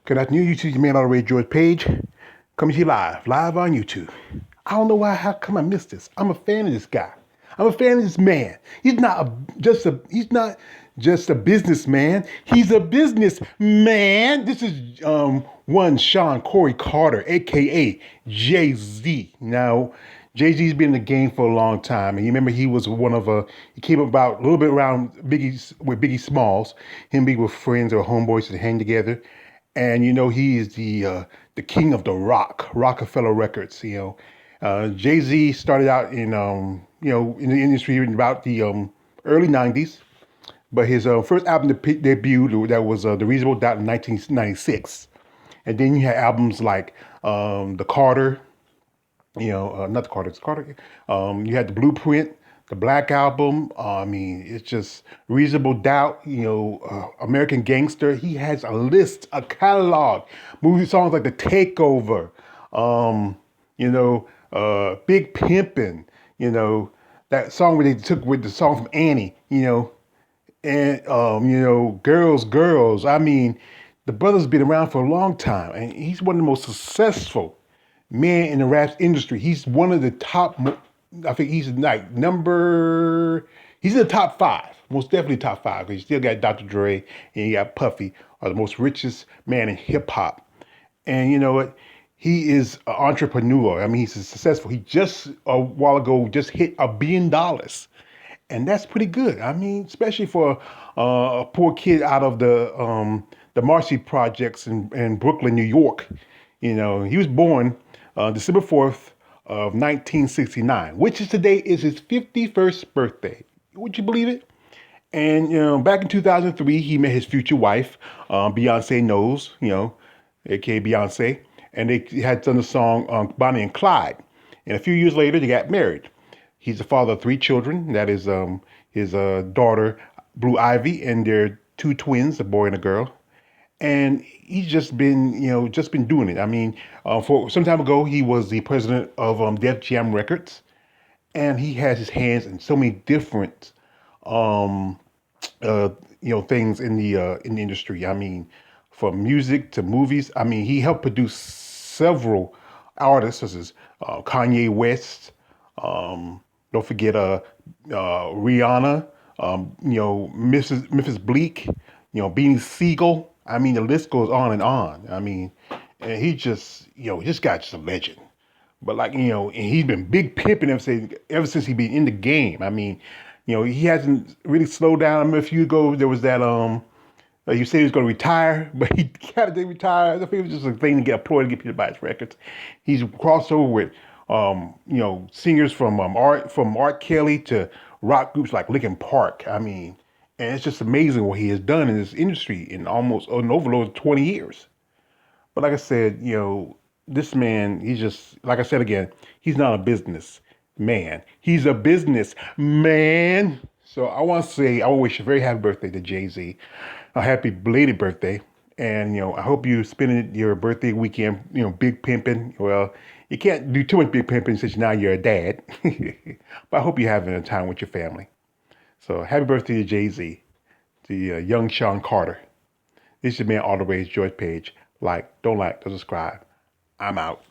Good afternoon, YouTube. Your man all the way, George Page, coming to you live on YouTube. I don't know how come I missed this. I'm a fan of this guy. I'm a fan of this man. He's not just a businessman. He's a businessman. This is one Sean Corey Carter, aka Jay-Z. Now, Jay-Z's been in the game for a long time, and you remember he was he came about a little bit around Biggie Smalls. Him and Biggie were friends or homeboys that hang together. And he is the king of the rock, Rockefeller Records. Jay-Z started out in the industry in about the early '90s, but his first album debuted that was The Reasonable Doubt in 1996, and then you had albums like The Carter, not the Carter, it's Carter. You had the Blueprint, the Black Album. It's just Reasonable Doubt. American Gangster. He has a list, a catalog. Movie songs like The Takeover. Big Pimpin'. That song where they took with the song from Annie. And Girls. The brother's been around for a long time, and he's one of the most successful man in the rap industry. He's one of the top. I think he's like He's in the top five, most definitely top five. Because you still got Dr. Dre and you got Puffy, are the most richest man in hip hop. And you know what? He is an entrepreneur. He's successful. He just a while ago just hit $1 billion, and that's pretty good. Especially for a poor kid out of the Marcy projects in Brooklyn, New York. He was born December 4th of 1969, which is today is his 51st birthday. Would you believe it? And back in 2003, he met his future wife, Beyonce Knowles, aka Beyonce, and they had done the song Bonnie and Clyde. And a few years later, they got married. He's the father of 3 children. That is his daughter, Blue Ivy, and their 2 twins, a boy and a girl. And he's just been doing it. For some time ago, he was the president of Def Jam Records, and he has his hands in so many different, things in the industry. From music to movies. He helped produce several artists, such as Kanye West. Don't forget Rihanna. Mrs. Bleak. Beanie Siegel. The list goes on and on. And he this guy's just a legend. But and he's been big pimping ever since he been in the game. He hasn't really slowed down. I remember a few ago there was that you said he was going to retire, but he kind of didn't retire. I think it was just a thing to get employed to get people to buy his records. He's crossed over with singers from Art Kelly to rock groups like Linkin Park. And it's just amazing what he has done in this industry in over 20 years. But like I said, this man, he's just, like I said again, he's not a business man. He's a business man. So I want to wish a very happy birthday to Jay-Z. A happy belated birthday. And, I hope you spend your birthday weekend, big pimping. Well, you can't do too much big pimping since now you're a dad. But I hope you're having a time with your family. So happy birthday to Jay-Z, the young Sean Carter. This is your man all the way, George Page. Don't subscribe. I'm out.